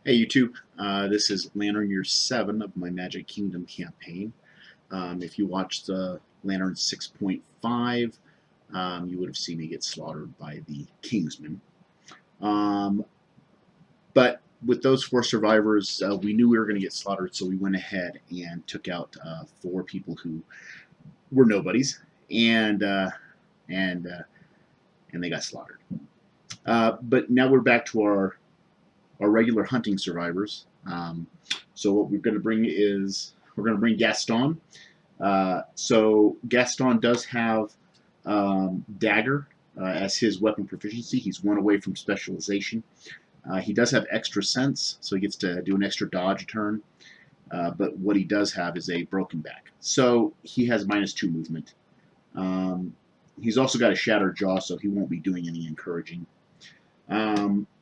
Hey YouTube, this is Lantern Year 7 of my Magic Kingdom campaign. If you watched Lantern 6.5, you would have seen me get slaughtered by the Kingsmen. Um, but with those 4 survivors, we knew we were going to get slaughtered, so we went ahead and took out 4 people who were nobodies, and uh, and uh, and they got slaughtered. But now we're back to our regular hunting survivors. So what we're going to bring is we're going to bring Gaston. So Gaston does have dagger as his weapon proficiency. He's 1 away from specialization. He does have extra sense, so he gets to do an extra dodge turn. But what he does have is a broken back. So he has -2 movement. He's also got a shattered jaw, so he won't be doing any encouraging.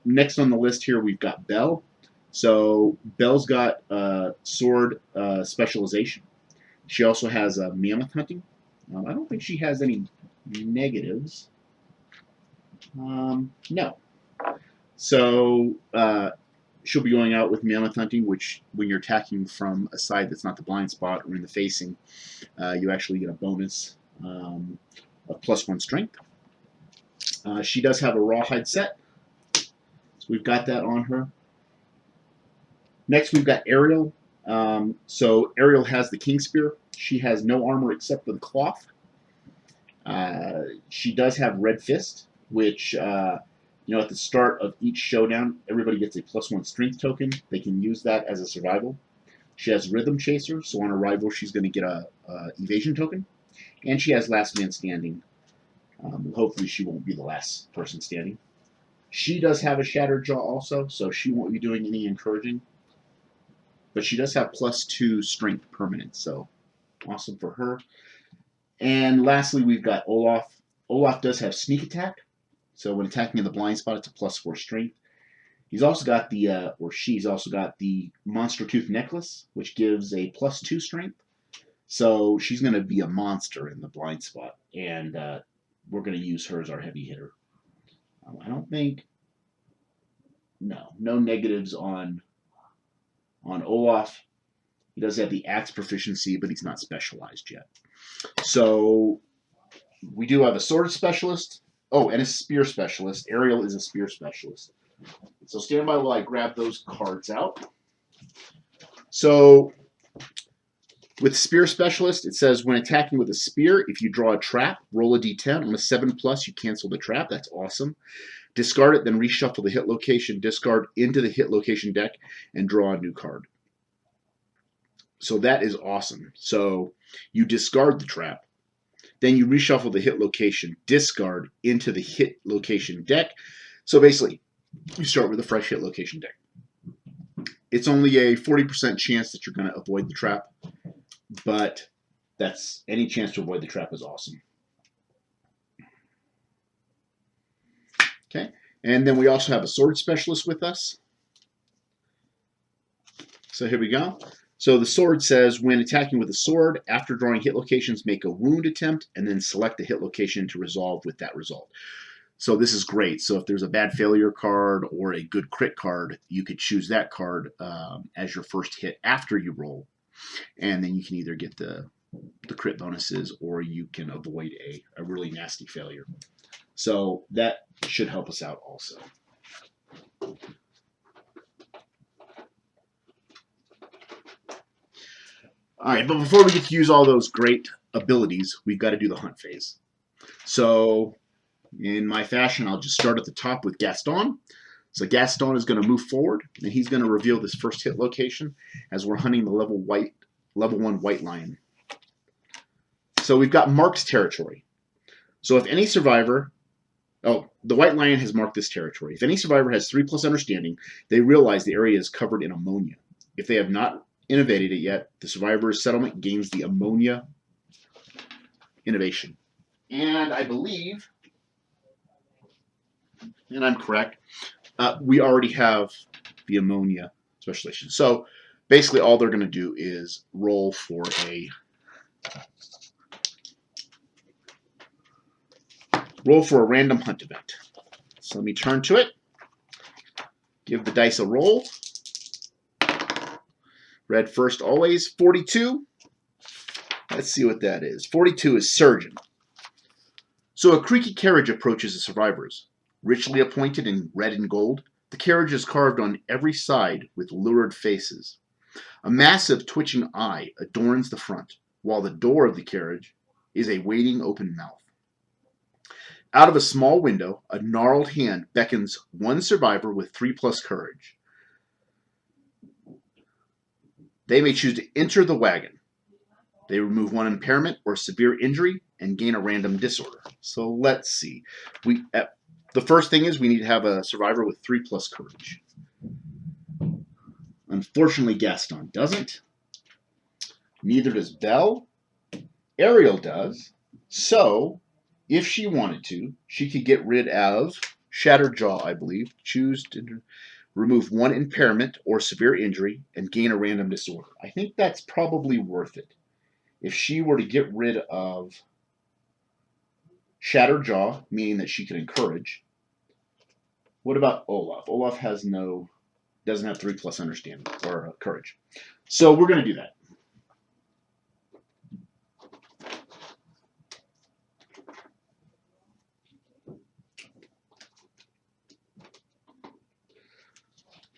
Next on the list here, we've got Belle. So Belle's got sword specialization. She also has mammoth hunting. I don't think she has any negatives. No. So she'll be going out with mammoth hunting, which when you're attacking from a side that's not the blind spot or in the facing, you actually get a bonus of +1 strength. She does have a rawhide set. We've got that on her. Next, we've got Ariel. So Ariel has the King Spear. She has no armor except for the cloth. She does have Red Fist, which, at the start of each showdown, everybody gets a +1 strength token. They can use that as a survival. She has Rhythm Chaser, so on arrival, she's going to get a evasion token. And she has Last Man Standing. Hopefully, she won't be the last person standing. She does have a Shattered Jaw also, so she won't be doing any encouraging. But she does have +2 strength permanent, so awesome for her. And lastly, we've got Olaf. Olaf does have sneak attack, so when attacking in the blind spot, it's a +4 strength. He's also got she's also got the Monster Tooth Necklace, which gives a +2 strength. So she's going to be a monster in the blind spot, and we're going to use her as our heavy hitter. I don't think, no negatives on Olaf. He does have the axe proficiency, but he's not specialized yet. So we do have a sword specialist. Oh, and a spear specialist. Ariel is a spear specialist. So stand by while I grab those cards out. So with spear specialist, it says when attacking with a spear, if you draw a trap, roll a d10. On a 7+, you cancel the trap. That's awesome. Discard it, then reshuffle the hit location, discard into the hit location deck, and draw a new card. So that is awesome. So you discard the trap, then you reshuffle the hit location, discard into the hit location deck. So basically, you start with a fresh hit location deck. It's only a 40% chance that you're going to avoid the trap, but that's any chance to avoid the trap is awesome. Okay, and then we also have a sword specialist with us. So here we go. So the sword says, when attacking with a sword, after drawing hit locations, make a wound attempt, and then select the hit location to resolve with that result. So this is great. So if there's a bad failure card or a good crit card, you could choose that card as your first hit after you roll. And then you can either get the crit bonuses or you can avoid a really nasty failure. So that should help us out also. All right, but before we get to use all those great abilities, we've got to do the hunt phase. So in my fashion, I'll just start at the top with Gaston. So Gaston is going to move forward, and he's going to reveal this first hit location as we're hunting the level 1 white lion. So we've got marked territory. So if any survivor, the white lion has marked this territory. If any survivor has 3+ understanding, they realize the area is covered in ammonia. If they have not innovated it yet, the survivor's settlement gains the ammonia innovation. And I believe, and I'm correct, we already have the ammonia specialization. So basically all they're going to do is roll for a random hunt event. So let me turn to it, give the dice a roll. Red first always. 42. Let's see what that is. 42 is Surgeon. So a creaky carriage approaches the survivors. Richly appointed in red and gold, the carriage is carved on every side with lurid faces. A massive twitching eye adorns the front, while the door of the carriage is a waiting open mouth. Out of a small window, a gnarled hand beckons one survivor with 3+ courage. They may choose to enter the wagon. They remove one impairment or severe injury and gain a random disorder. So let's see. The first thing is we need to have a survivor with 3+ courage. Unfortunately, Gaston doesn't. Neither does Belle. Ariel does. So, if she wanted to, she could get rid of Shattered Jaw, I believe. Choose to remove one impairment or severe injury and gain a random disorder. I think that's probably worth it. If she were to get rid of Shattered Jaw, meaning that she could encourage. What about Olaf? Olaf doesn't have 3+ understanding or courage. So we're going to do that.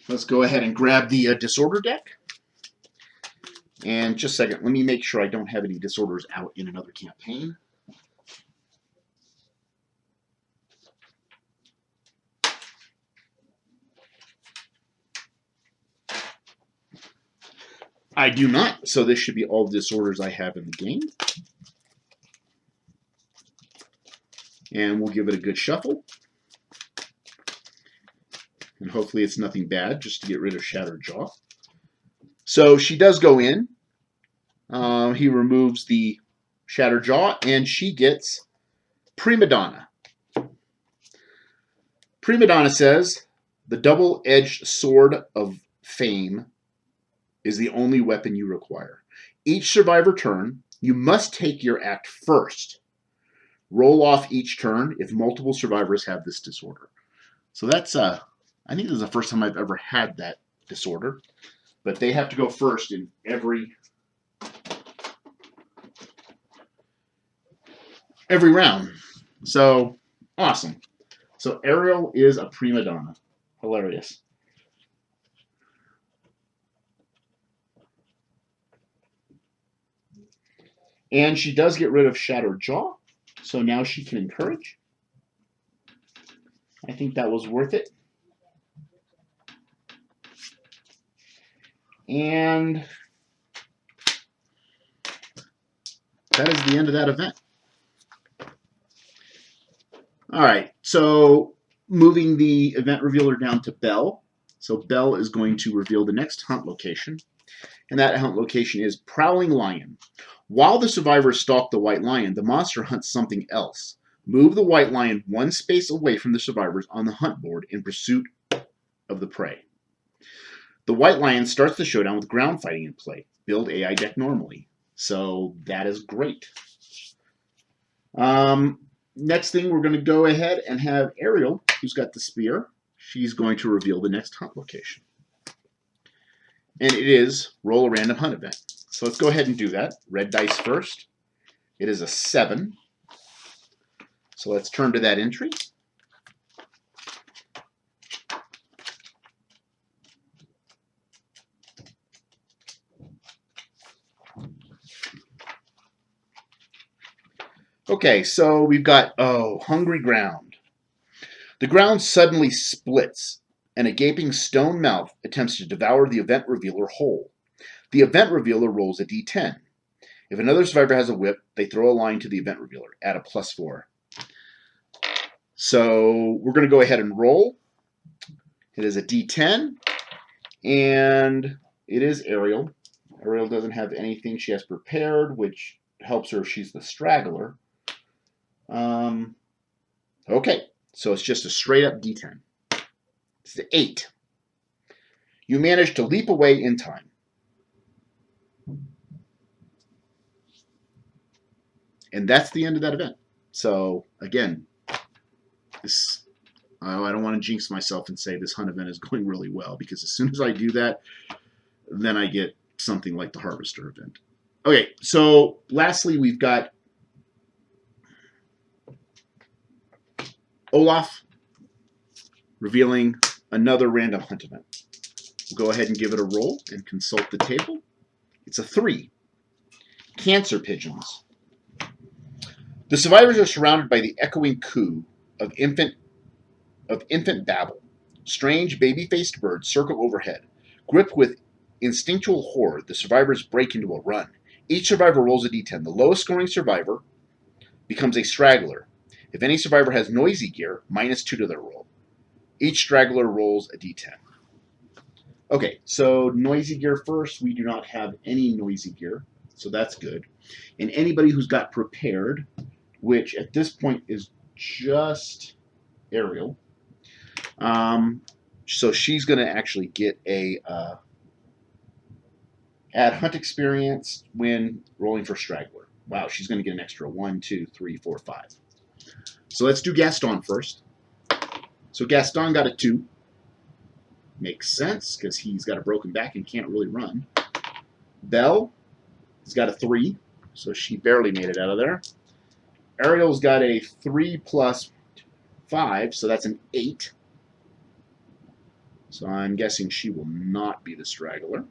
Let's go ahead and grab the disorder deck. And just a second, let me make sure I don't have any disorders out in another campaign. I do not, so this should be all the disorders I have in the game. And we'll give it a good shuffle. And hopefully it's nothing bad, just to get rid of Shattered Jaw. So she does go in. He removes the Shattered Jaw, and she gets Prima Donna. Prima Donna says, the double-edged sword of fame is the only weapon you require. Each survivor turn, you must take your act first. Roll off each turn if multiple survivors have this disorder. So that's, I think this is the first time I've ever had that disorder. But they have to go first in every round. So, awesome. So Ariel is a prima donna. Hilarious. And she does get rid of Shattered Jaw. So now she can encourage. I think that was worth it. And that is the end of that event. All right, so moving the event revealer down to Belle. So Belle is going to reveal the next hunt location. And that hunt location is Prowling Lion. While the survivors stalk the white lion, the monster hunts something else. Move the white lion one space away from the survivors on the hunt board in pursuit of the prey. The white lion starts the showdown with ground fighting in play. Build AI deck normally. So that is great. Next thing, we're going to go ahead and have Ariel, who's got the spear. She's going to reveal the next hunt location. And it is roll a random hunt event. So let's go ahead and do that. Red dice first. It is a 7. So let's turn to that entry. Okay, so we've got, hungry ground. The ground suddenly splits, and a gaping stone mouth attempts to devour the event revealer whole. The event revealer rolls a d10. If another survivor has a whip, they throw a line to the event revealer, add a +4. So we're going to go ahead and roll. It is a d10, and it is Ariel. Ariel doesn't have anything she has prepared, which helps her if she's the straggler. Okay, so it's just a straight up d10. It's the 8. You manage to leap away in time. And that's the end of that event. So, again, I don't want to jinx myself and say this hunt event is going really well, because as soon as I do that, then I get something like the Harvester event. Okay, so lastly, we've got Olaf revealing another random hunt event. We'll go ahead and give it a roll and consult the table. It's a 3. Cancer pigeons. The survivors are surrounded by the echoing coo of infant babble. Strange baby-faced birds circle overhead. Gripped with instinctual horror, the survivors break into a run. Each survivor rolls a d10. The lowest scoring survivor becomes a straggler. If any survivor has noisy gear, -2 to their roll. Each straggler rolls a d10. Okay, so noisy gear first. We do not have any noisy gear, so that's good. And anybody who's got prepared, which at this point is just Ariel, so she's going to actually get a add hunt experience when rolling for straggler. Wow, she's going to get an extra 1, 2, 3, 4, 5. So let's do Gaston first. So Gaston got a 2. Makes sense, because he's got a broken back and can't really run. Belle has got a 3, so she barely made it out of there. Ariel's got a 3 plus 5, so that's an 8. So I'm guessing she will not be the straggler.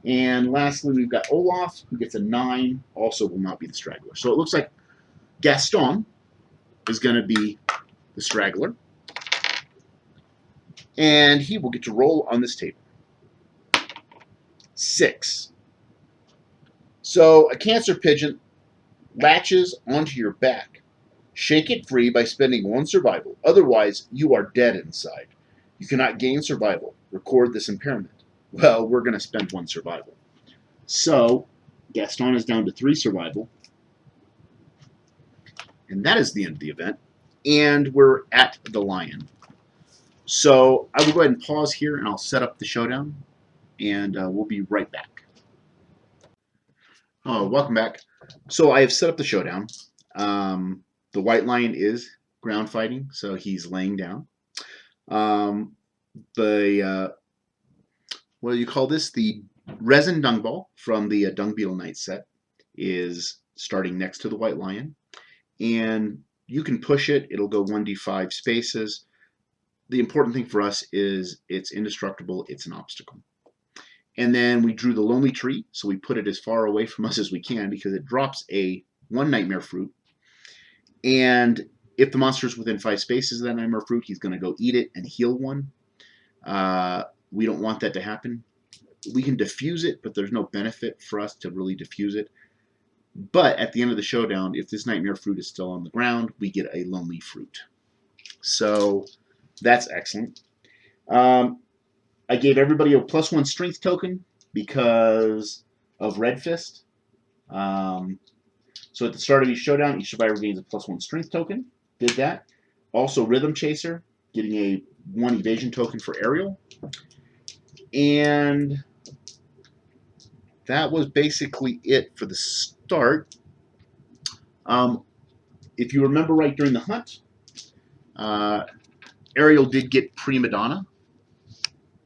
And lastly, we've got Olaf, who gets a 9, also will not be the straggler. So it looks like Gaston is going to be the straggler. And he will get to roll on this table. 6. So a cancer pigeon latches onto your back. Shake it free by spending 1 survival. Otherwise, you are dead inside. You cannot gain survival. Record this impairment. Well, we're going to spend 1 survival. So Gaston is down to 3 survival. And that is the end of the event. And we're at the lion. So I will go ahead and pause here, and I'll set up the showdown, and we'll be right back. Oh, welcome back. So I have set up the showdown. The white lion is ground fighting, so he's laying down. What do you call this? The resin dung ball from the Dung Beetle Knight set is starting next to the white lion, and you can push it. It'll go 1d5 spaces. The important thing for us is it's indestructible, it's an obstacle. And then we drew the lonely tree, so we put it as far away from us as we can because it drops one nightmare fruit. And if the monster is within 5 spaces of that nightmare fruit, he's going to go eat it and heal 1. We don't want that to happen. We can diffuse it, but there's no benefit for us to really diffuse it. But at the end of the showdown, if this nightmare fruit is still on the ground, we get a lonely fruit. So that's excellent. I gave everybody a +1 strength token because of Red Fist. So at the start of each showdown, each survivor gains a +1 strength token. Did that. Also Rhythm Chaser, getting a 1 evasion token for Ariel. And that was basically it for the start. If you remember right during the hunt, Ariel did get Prima Donna.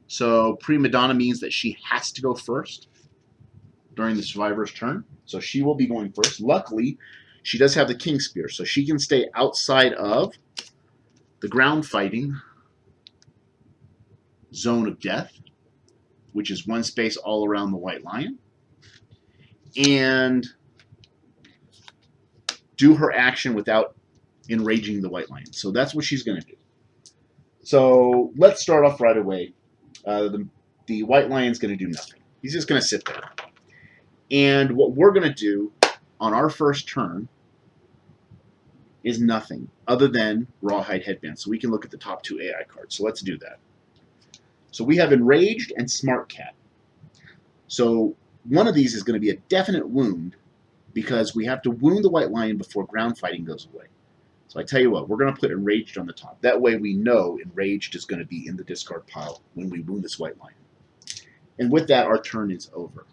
So Prima Donna means that she has to go first during the survivor's turn. So she will be going first. Luckily, she does have the King Spear, so she can stay outside of the ground fighting zone of death, which is 1 space all around the white lion, and do her action without enraging the white lion. So that's what she's going to do. So let's start off right away. The white lion's going to do nothing. He's just going to sit there. And what we're going to do on our first turn is nothing other than Rawhide Headband. So we can look at the top 2 AI cards. So let's do that. So we have Enraged and Smart Cat. So one of these is going to be a definite wound because we have to wound the white lion before ground fighting goes away. So I tell you what, we're going to put Enraged on the top. That way we know Enraged is going to be in the discard pile when we wound this white lion. And with that, our turn is over.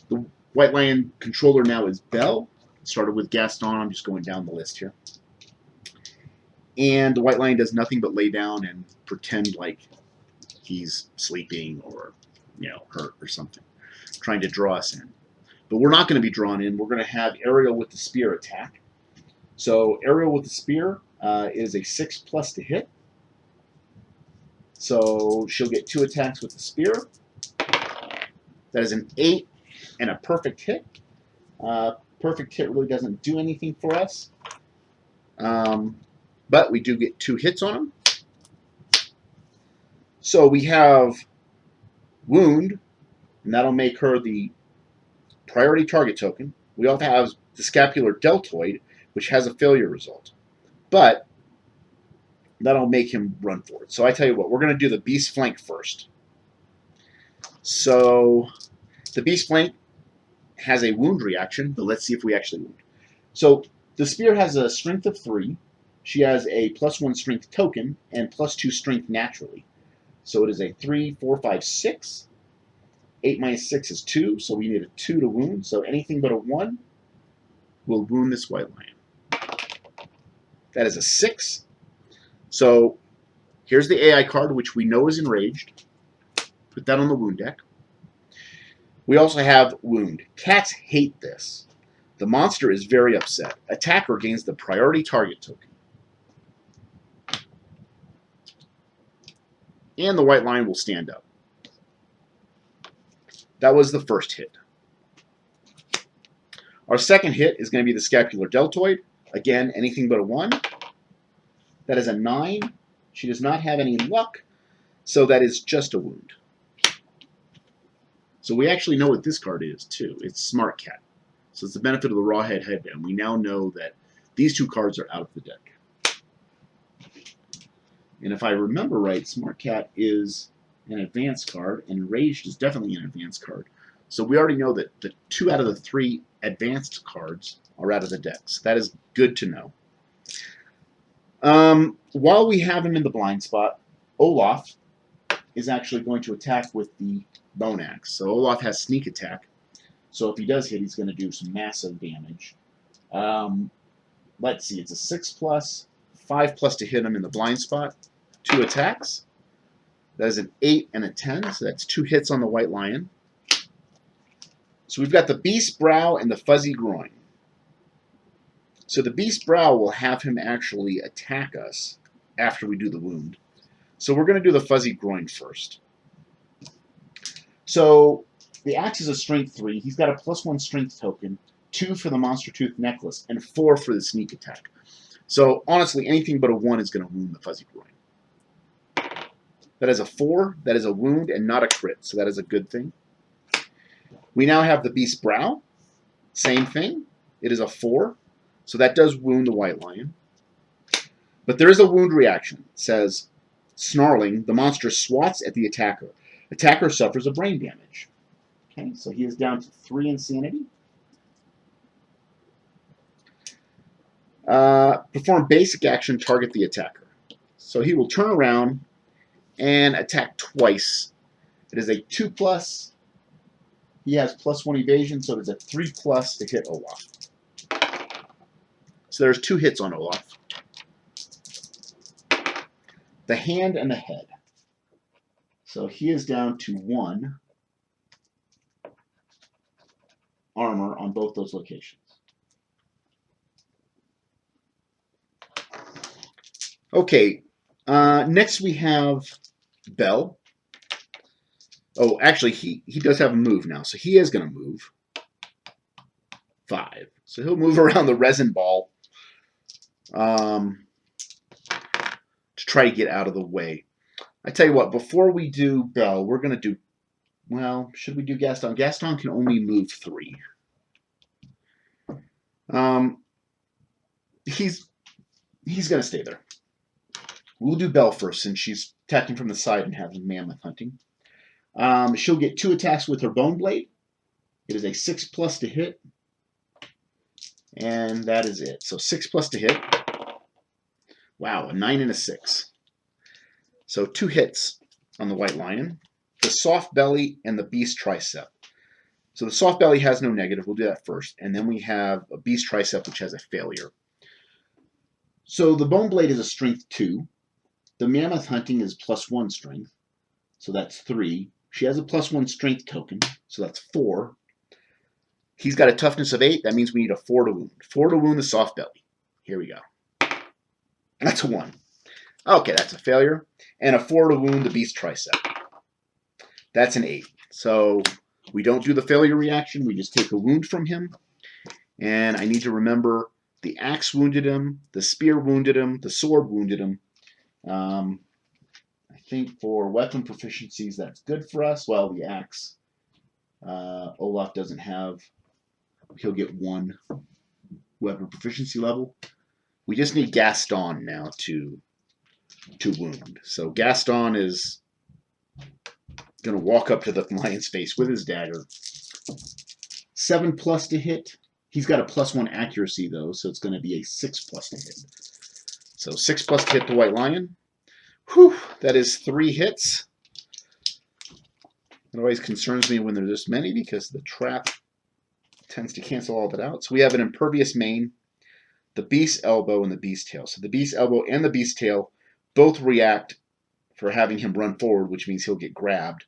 The white lion controller now is Belle. Started with Gaston. I'm just going down the list here. And the white lion does nothing but lay down and pretend like he's sleeping or hurt or something, trying to draw us in. But we're not going to be drawn in. We're going to have Ariel with the spear attack. So Ariel with the spear is a 6+ to hit. So she'll get 2 attacks with the spear. That is an 8 and a perfect hit. Perfect hit really doesn't do anything for us. But we do get 2 hits on them. So we have Wound, and that'll make her the priority target token. We also have the Scapular Deltoid, which has a failure result. But that'll make him run for it. So I tell you what, we're going to do the Beast Flank first. So the Beast Flank has a wound reaction, but let's see if we actually wound. So the Spear has a strength of 3. She has a +1 strength token and +2 strength naturally. So it is a 3, 4, 5, 6. 8 minus 6 is 2, so we need a 2 to wound. So anything but a 1 will wound this White Lion. That is a 6. So here's the AI card, which we know is enraged. Put that on the wound deck. We also have Wound. Cats hate this. The monster is very upset. Attacker gains the priority target token. And the White Lion will stand up. That was the first hit. Our second hit is going to be the Scapular Deltoid. Again, anything but a 1. That is a 9. She does not have any luck, so that is just a wound. So we actually know what this card is, too. It's Smart Cat. So it's the benefit of the Rawhead Headband. We now know that these 2 cards are out of the deck. And if I remember right, Smart Cat is an advanced card, and Enraged is definitely an advanced card. So we already know that the 2 out of the 3 advanced cards are out of the deck. So that is good to know. While we have him in the blind spot, Olaf is actually going to attack with the Bone Axe. So Olaf has sneak attack. So if he does hit, he's going to do some massive damage. Let's see, it's a 6+, 5+ to hit him in the blind spot. 2 attacks. That is an 8 and a 10, so that's 2 hits on the White Lion. So we've got the Beast Brow and the Fuzzy Groin. So the Beast Brow will have him actually attack us after we do the wound. So we're going to do the Fuzzy Groin first. So the axe is a strength 3. He's got a +1 strength token, 2 for the Monster Tooth Necklace, and 4 for the sneak attack. So honestly, anything but a 1 is going to wound the Fuzzy Groin. That is a 4. That is a wound and not a crit, so that is a good thing. We now have the Beast Brow. Same thing. It is a 4, so that does wound the White Lion. But there is a wound reaction. It says, snarling, the monster swats at the attacker. Attacker suffers a brain damage. Okay, so he is down to 3 insanity. Perform basic action, target the attacker. So he will turn around and attack twice. It is a 2+. He has +1 evasion, so it is a 3+ to hit Olaf. So there's 2 hits on Olaf. The hand and the head. So he is down to 1 armor on both those locations. Okay, next we have Bell. Oh, actually, he does have a move now, so he is going to move 5. So he'll move around the resin ball to try to get out of the way. I tell you what, before we do Bell, we're going to do, well, should we do Gaston? Gaston can only move 3. He's going to stay there. We'll do Bell first, since she's attacking from the side and having mammoth hunting. She'll get 2 attacks with her Bone Blade. It is a 6+ to hit. And that is it. So 6+ to hit. Wow, a 9 and a 6. So 2 hits on the White Lion. The Soft Belly and the Beast Tricep. So the Soft Belly has no negative. We'll do that first. And then we have a Beast Tricep, which has a failure. So the Bone Blade is a strength 2. The Mammoth Hunting is +1 strength. So that's 3. She has a +1 strength token, so that's 4. He's got a toughness of 8. That means we need a 4 to wound. 4 to wound the soft belly. Here we go. That's a 1. Okay, that's a failure. And a 4 to wound the beast tricep. That's an 8. So we don't do the failure reaction. We just take a wound from him. And I need to remember the axe wounded him, the spear wounded him, the sword wounded him. I think for weapon proficiencies, that's good for us. Well, the axe, Olaf doesn't have. He'll get 1 weapon proficiency level. We just need Gaston now to wound. So Gaston is going to walk up to the lion's face with his dagger. 7+ to hit. He's got a +1 accuracy, though, so it's going to be a 6+ to hit. So 6+ to hit the white lion. Whew, that is 3 hits. It always concerns me when there's this many because the trap tends to cancel all that out. So we have an impervious mane, the beast elbow, and the beast tail. So the beast elbow and the beast tail both react for having him run forward, which means he'll get grabbed.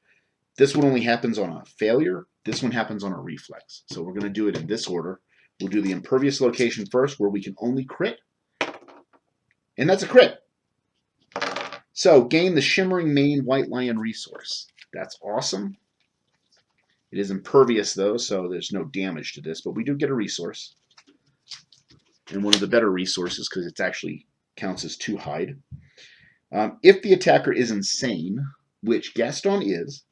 This one only happens on a failure. This one happens on a reflex. So we're going to do it in this order. We'll do the impervious location first, where we can only crit. And that's a crit. So gain the Shimmering Mane White Lion resource. That's awesome. It is impervious, though, so there's no damage to this. But we do get a resource. And one of the better resources, because it actually counts as 2 hide. If the attacker is insane, which Gaston is,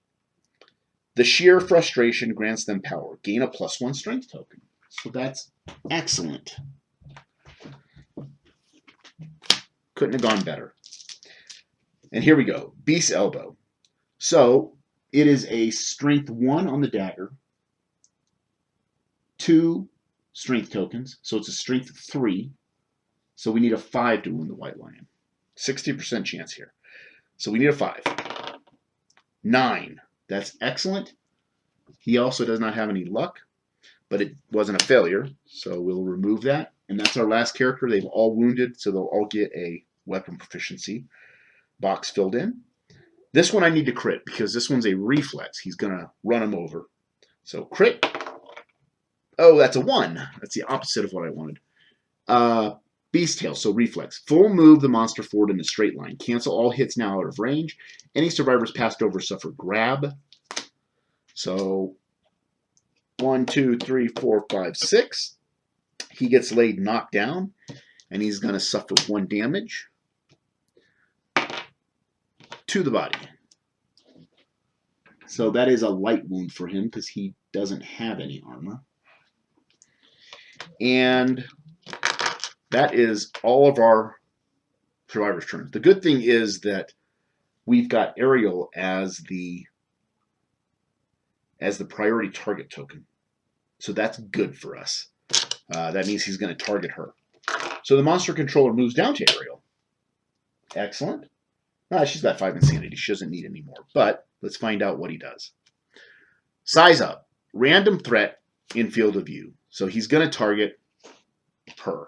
the sheer frustration grants them power. Gain a +1 strength token. So that's excellent. Couldn't have gone better. And here we go. Beast elbow. So it is a strength 1 on the dagger. 2 strength tokens. So it's a strength 3. So we need a 5 to wound the white lion. 60% chance here. So we need a 5. 9. That's excellent. He also does not have any luck, but it wasn't a failure, so we'll remove that. And that's our last character. They've all wounded, so they'll all get a weapon proficiency box filled in. This one I need to crit, because this one's a reflex. He's going to run him over. So crit. Oh, that's a 1. That's the opposite of what I wanted. Beast tail, so reflex. Full move the monster forward in a straight line. Cancel all hits now out of range. Any survivors passed over suffer grab. So 1, 2, 3, 4, 5, 6. He gets laid knocked down, and he's going to suffer 1 damage to the body. So that is a light wound for him because he doesn't have any armor. And that is all of our survivors' turns. The good thing is that we've got Ariel as the priority target token. So that's good for us. That means he's going to target her. So the monster controller moves down to Ariel. Excellent. She's got 5 insanity. She doesn't need any more. But let's find out what he does. Size up. Random threat in field of view. So he's going to target her.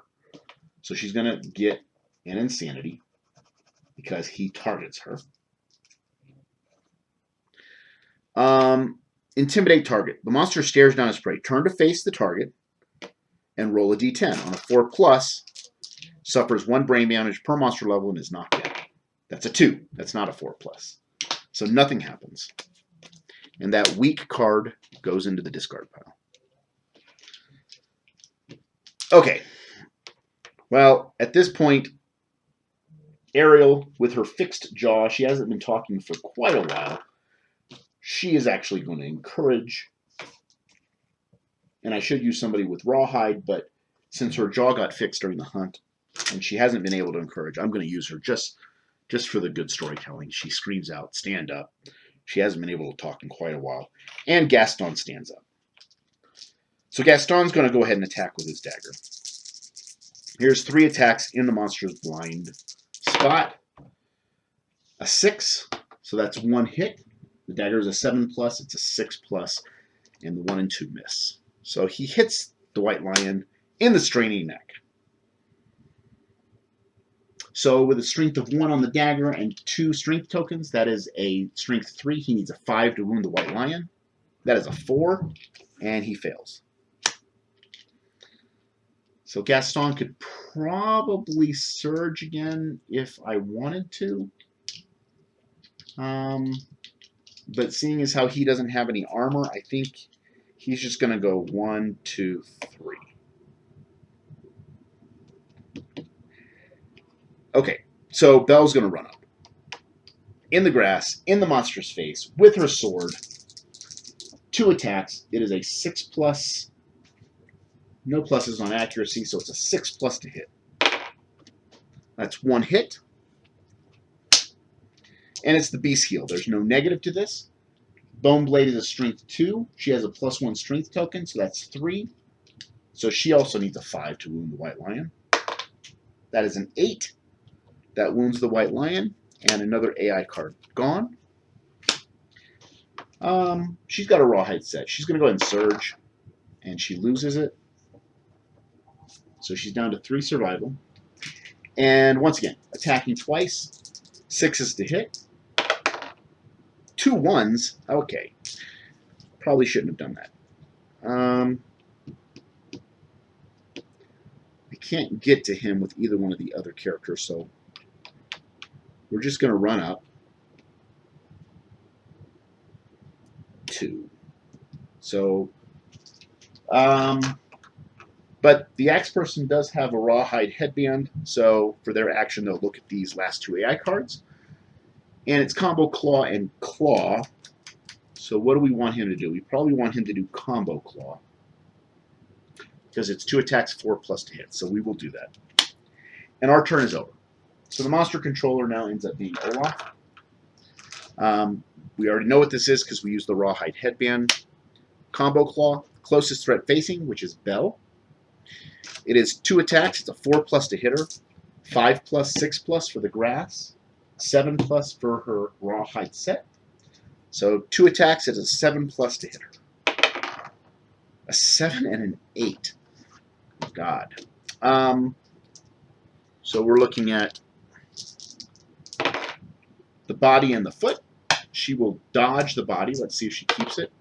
So she's going to get an insanity because he targets her. Intimidate target. The monster stares down his prey. Turn to face the target and roll a d10. On a 4+, suffers 1 brain damage per monster level and is knocked down. That's a 2. That's not a 4+. So nothing happens. And that weak card goes into the discard pile. Okay. Well, at this point, Ariel, with her fixed jaw, she hasn't been talking for quite a while. She is actually going to encourage, and I should use somebody with rawhide, but since her jaw got fixed during the hunt, and she hasn't been able to encourage, I'm going to use her just for the good storytelling. She screams out, stand up. She hasn't been able to talk in quite a while. And Gaston stands up. So Gaston's going to go ahead and attack with his dagger. Here's 3 attacks in the monster's blind spot. A 6, so that's 1 hit. The dagger is a 7+, it's a 6+, and the 1 and 2 miss. So he hits the white lion in the straining neck. So with a strength of 1 on the dagger and 2 strength tokens, that is a strength 3. He needs a 5 to wound the White Lion. That is a 4, and he fails. So Gaston could probably surge again if I wanted to. But seeing as how he doesn't have any armor, I think he's just going to go 1, 2, 3. Okay, so Belle's going to run up. In the grass, in the monster's face, with her sword. 2 attacks. It is a 6+. No pluses on accuracy, so it's a 6+ to hit. That's 1 hit. And it's the Beast Heal. There's no negative to this. Bone Blade is a strength 2. She has a +1 strength token, so that's 3. So she also needs a 5 to wound the White Lion. That is an 8. That wounds the White Lion. And another AI card gone. She's got a Rawhide set. She's going to go ahead and surge. And she loses it. So she's down to 3 survival. And once again, attacking twice. 6s to hit. 2 1s. Okay. Probably shouldn't have done that. I can't get to him with either one of the other characters, so we're just going to run up. 2. So, but the Axe person does have a Rawhide headband, so for their action, they'll look at these last 2 AI cards. And it's combo Claw and Claw. So what do we want him to do? We probably want him to do combo Claw, because it's 2 attacks, 4+ to hit. So we will do that. And our turn is over. So the monster controller now ends up being Olaf. We already know what this is because we used the Rawhide headband. Combo Claw, closest threat facing, which is Belle. It is 2 attacks. It's a 4+ to hit her, 5+, 6+ for the grass, 7+ for her Rawhide set. So 2 attacks. It's a 7+ to hit her. A 7 and an 8. God. So we're looking at the body and the foot. She will dodge the body. Let's see if she keeps it.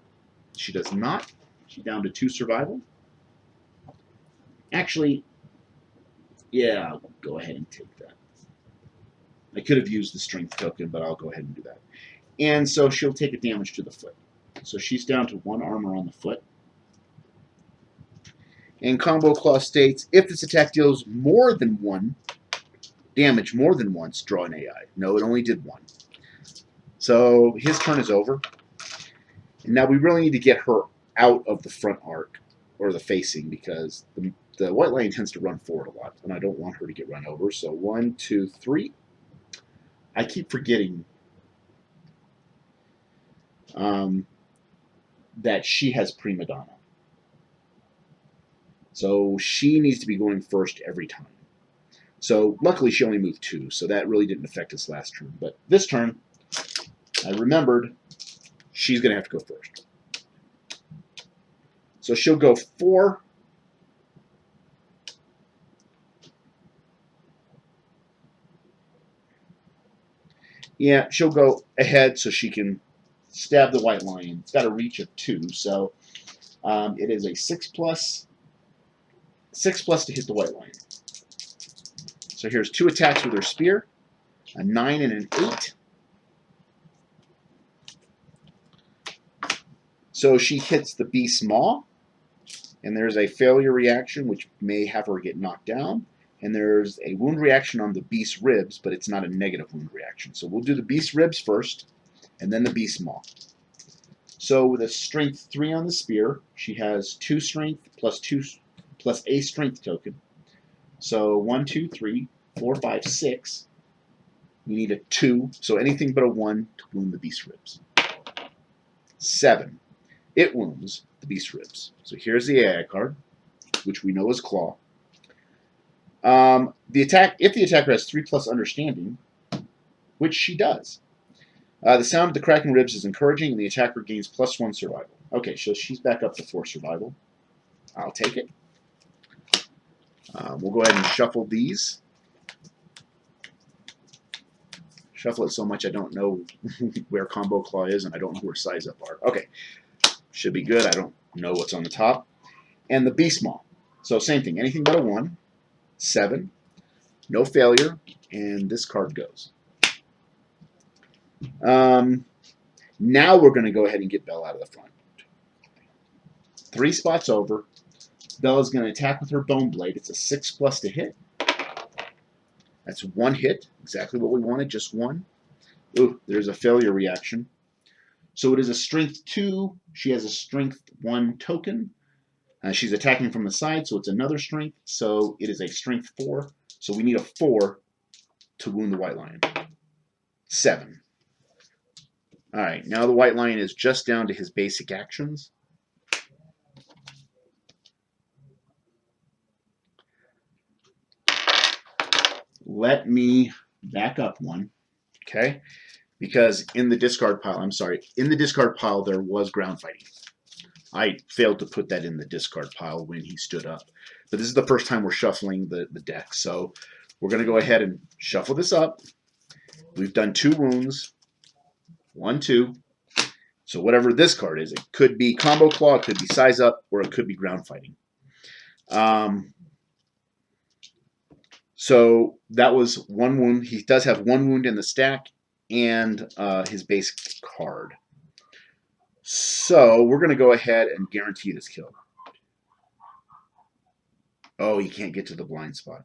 She does not. She's down to 2 survival. Actually, yeah, I'll go ahead and take that. I could have used the strength token, but I'll go ahead and do that. And so she'll take a damage to the foot. So she's down to 1 armor on the foot. And Combo Claw states, if this attack deals more than 1 damage more than once, draw an AI. No, it only did 1. So his turn is over. And now we really need to get her out of the front arc, or the facing, because the White Lion tends to run forward a lot, and I don't want her to get run over. So 1, 2, 3. I keep forgetting that she has Prima Donna. So she needs to be going first every time. So luckily she only moved 2, so that really didn't affect us last turn. But this turn, I remembered she's going to have to go first. So she'll go 4. Yeah, she'll go ahead so she can stab the White Lion. It's got a reach of 2, so it is a 6+. 6+ to hit the White Lion. So here's 2 attacks with her spear, a 9 and an 8. So she hits the Beast's Maw, and there's a failure reaction, which may have her get knocked down. And there's a wound reaction on the Beast's Ribs, but it's not a negative wound reaction. So we'll do the Beast's Ribs first, and then the Beast's Maw. So with a strength 3 on the spear, she has 2 strength plus a strength token. So 1, 2, 3, 4, 5, 6. We need a 2, so anything but a 1 to wound the Beast's Ribs. 7. It wounds the Beast's Ribs. So here's the AI card, which we know is Claw. If the attacker has 3+ understanding, which she does, the sound of the cracking ribs is encouraging, and the attacker gains +1 survival. Okay, so she's back up to 4 survival. I'll take it. We'll go ahead and shuffle these. shuffle it so much I don't know where Combo Claw is, and I don't know where Size Up are. Okay, should be good. I don't know what's on the top. And the Beast Maw. So same thing, anything but a 1, 7, no failure, and this card goes. Now we're going to go ahead and get Belle out of the front. 3 spots over. Bella's going to attack with her Bone Blade. It's a 6+ to hit. That's 1 hit, exactly what we wanted, just 1. Ooh, there's a failure reaction. So it is a Strength 2. She has a Strength 1 token. She's attacking from the side, so it's another Strength. So it is a Strength 4. So we need a 4 to wound the White Lion. 7. All right, now the White Lion is just down to his basic actions. Let me back up one, okay? Because in the discard pile, in the discard pile there was ground fighting. I failed to put that in the discard pile when he stood up. But this is the first time we're shuffling the deck, so we're going to go ahead and shuffle this up. We've done 2 wounds. 1, 2. So whatever this card is, it could be Combo Claw, it could be Size Up, or it could be ground fighting. So that was 1 wound. He does have 1 wound in the stack and his basic card. So we're going to go ahead and guarantee this kill. Oh, he can't get to the blind spot.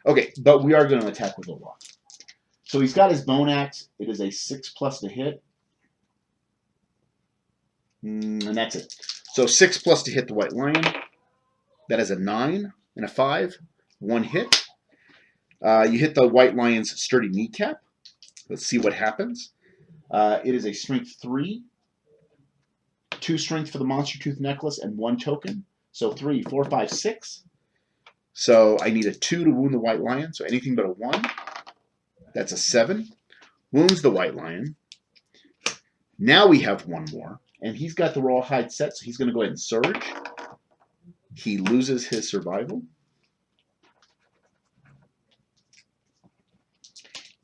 Okay, but we are going to attack with a lock. So he's got his Bone Axe. It is a 6+ to hit. And that's it. So 6+ to hit the White Lion. That is a 9 and a 5. 1 hit. You hit the White Lion's sturdy kneecap. Let's see what happens. It is a Strength 3. 2 Strength for the Monster Tooth Necklace and 1 token. So 3, 4, 5, 6. So I need a 2 to wound the White Lion. So anything but a 1. That's a 7. Wounds the White Lion. Now we have 1 more. And he's got the Rawhide set, so he's going to go ahead and Surge. He loses his survival.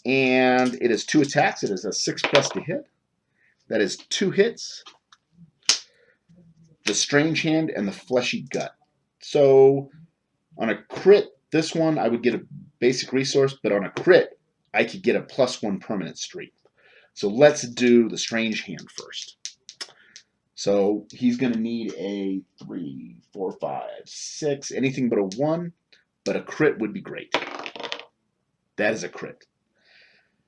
And it is 2 attacks. It is a 6+ to hit. That is 2 hits. The Strange Hand and the Fleshy Gut. So on a crit, this one I would get a basic resource, but on a crit, I could get a +1 permanent streak. So let's do the Strange Hand first. So he's going to need a 3, 4, 5, 6, anything but a 1, but a crit would be great. That is a crit.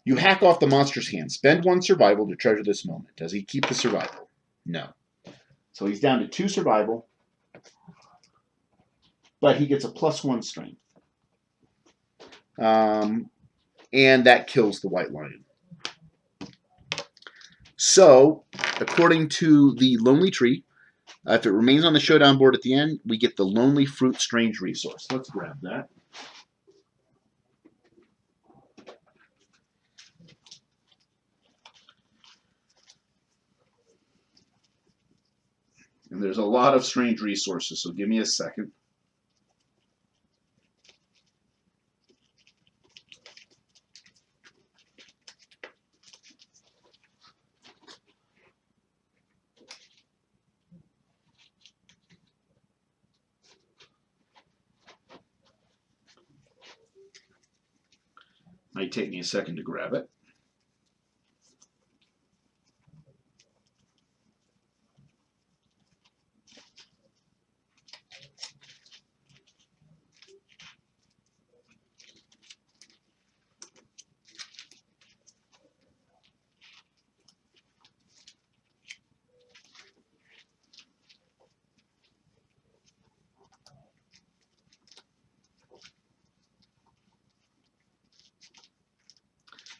You hack off the monster's hand. Spend 1 survival to treasure this moment. Does he keep the survival? No. So he's down to 2 survival, but he gets a +1 strength. And that kills the White Lion. So, according to the Lonely Tree, if it remains on the showdown board at the end, we get the Lonely Fruit Strange resource. Let's grab that. And there's a lot of strange resources, so give me a second. Might take me a second to grab it.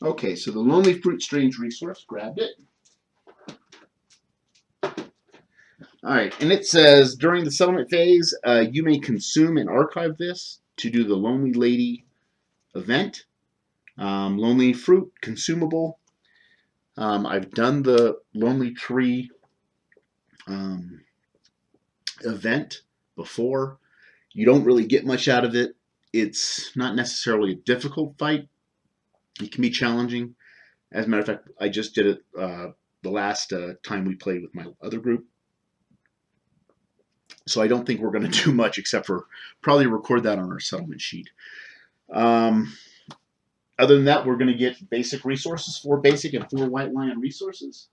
Okay, so the Lonely Fruit Strange resource, grabbed it. All right, and it says, during the settlement phase, you may consume and archive this to do the Lonely Lady event. Lonely Fruit, consumable. I've done the Lonely Tree event before. You don't really get much out of it. It's not necessarily a difficult fight, It can be challenging. As a matter of fact, I just did it the last time we played with my other group. So I don't think we're going to do much except for probably record that on our settlement sheet. Other than that, we're going to get basic resources, 4 basic and 4 White Lion resources.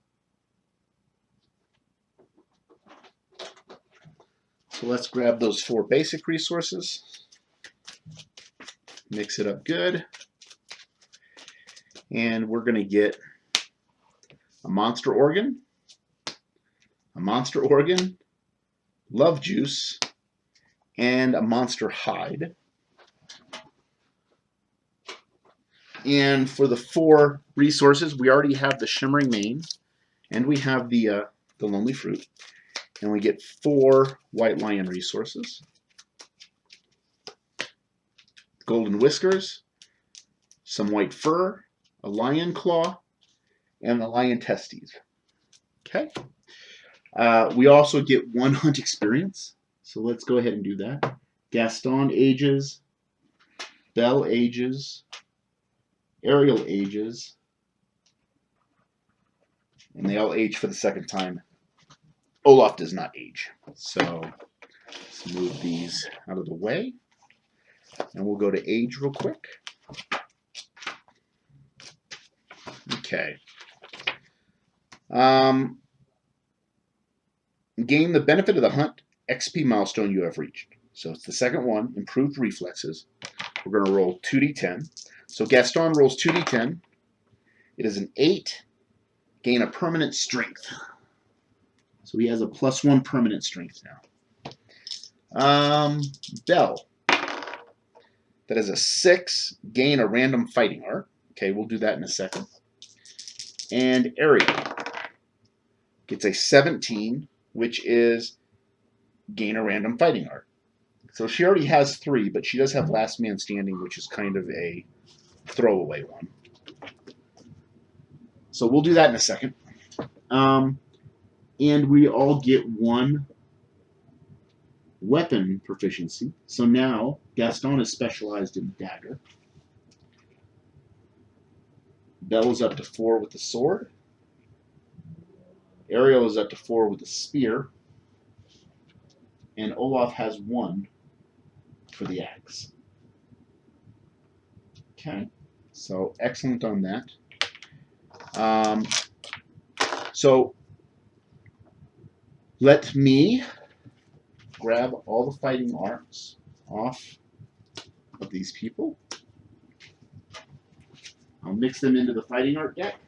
So let's grab those 4 basic resources. Mix it up good. And we're going to get a monster organ, love juice, and a monster hide. And for the 4 resources, we already have the shimmering mane, and we have the lonely fruit, and we get 4 White Lion resources, golden whiskers, some white fur, a lion claw, and the lion testes. Okay. We also get 1 hunt experience, so let's go ahead and do that. Gaston ages, Belle ages, Ariel ages, and they all age for the 2nd time. Olaf does not age. So let's move these out of the way, and we'll go to age real quick. Okay. Gain the benefit of the hunt XP milestone you have reached. So it's the 2nd one, improved reflexes. We're going to roll 2d10. So Gaston rolls 2d10. It is an 8. Gain a permanent strength. So he has a +1 permanent strength now. Belle. That is a 6. Gain a random fighting art. Okay, we'll do that in a second. And Ariel gets a 17, which is gain a random fighting art. So she already has 3, but she does have last man standing, which is kind of a throwaway one. So we'll do that in a second. And we all get 1 weapon proficiency. So now Gaston is specialized in dagger. Belle is up to 4 with the sword. Ariel is up to 4 with the spear. And Olaf has 1 for the axe. Okay, so excellent on that. So let me grab all the fighting arts off of these people. I'll mix them into the fighting art deck.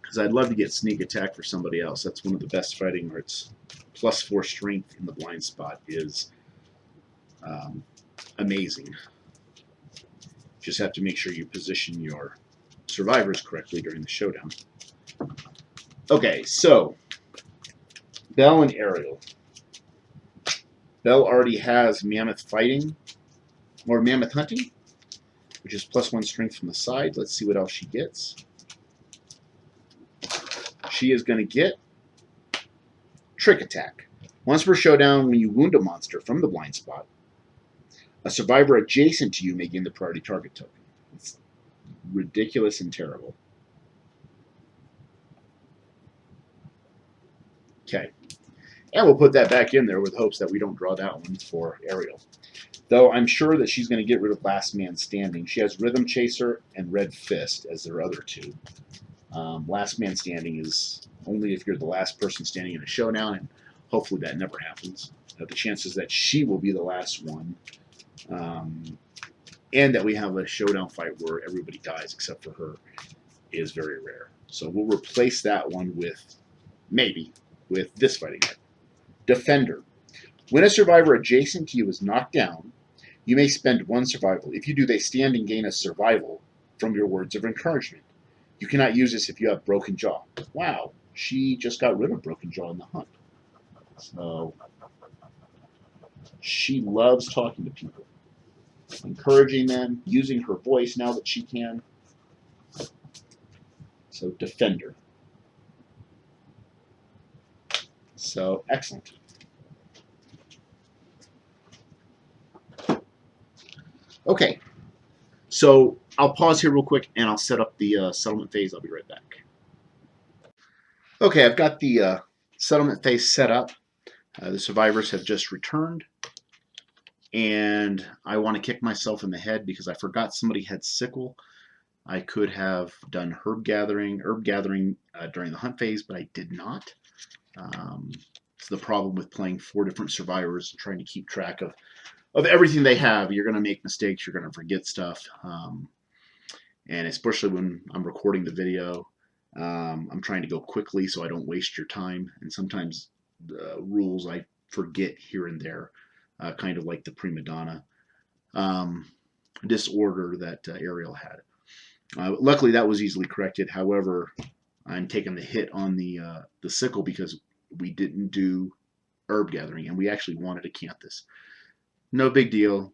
Because I'd love to get sneak attack for somebody else. That's one of the best fighting arts. +4 strength in the blind spot is amazing. Just have to make sure you position your survivors correctly during the showdown. Okay, so Belle and Ariel. Belle already has mammoth fighting, or mammoth hunting, which is +1 strength from the side. Let's see what else she gets. She is going to get trick attack. Once per showdown, when you wound a monster from the blind spot, a survivor adjacent to you may gain the priority target token. It's ridiculous and terrible. Okay. And we'll put that back in there with hopes that we don't draw that one for Ariel. Though I'm sure that she's going to get rid of Last Man Standing. She has Rhythm Chaser and Red Fist as their other 2. Last Man Standing is only if you're the last person standing in a showdown, and hopefully that never happens. The chances that she will be the last one, and that we have a showdown fight where everybody dies except for her, is very rare. So we'll replace that one with, maybe, with this fighting art. Defender. When a survivor adjacent to you is knocked down, you may spend 1 survival. If you do, they stand and gain a survival from your words of encouragement. You cannot use this if you have Broken Jaw. Wow, she just got rid of Broken Jaw in the hunt. So she loves talking to people, encouraging them, using her voice now that she can. So Defender. So, excellent. Okay, so I'll pause here real quick and I'll set up the settlement phase. I'll be right back. Okay, I've got the settlement phase set up. The survivors have just returned, and I want to kick myself in the head because I forgot somebody had sickle. I could have done herb gathering during the hunt phase, but I did not. It's the problem with playing 4 different survivors and trying to keep track of everything they have. You're going to make mistakes. You're going to forget stuff. And especially when I'm recording the video, I'm trying to go quickly so I don't waste your time. And sometimes rules I forget here and there, kind of like the prima donna disorder that Ariel had. Luckily, that was easily corrected. However, I'm taking the hit on the sickle because we didn't do herb gathering, and we actually wanted to camp this. No big deal.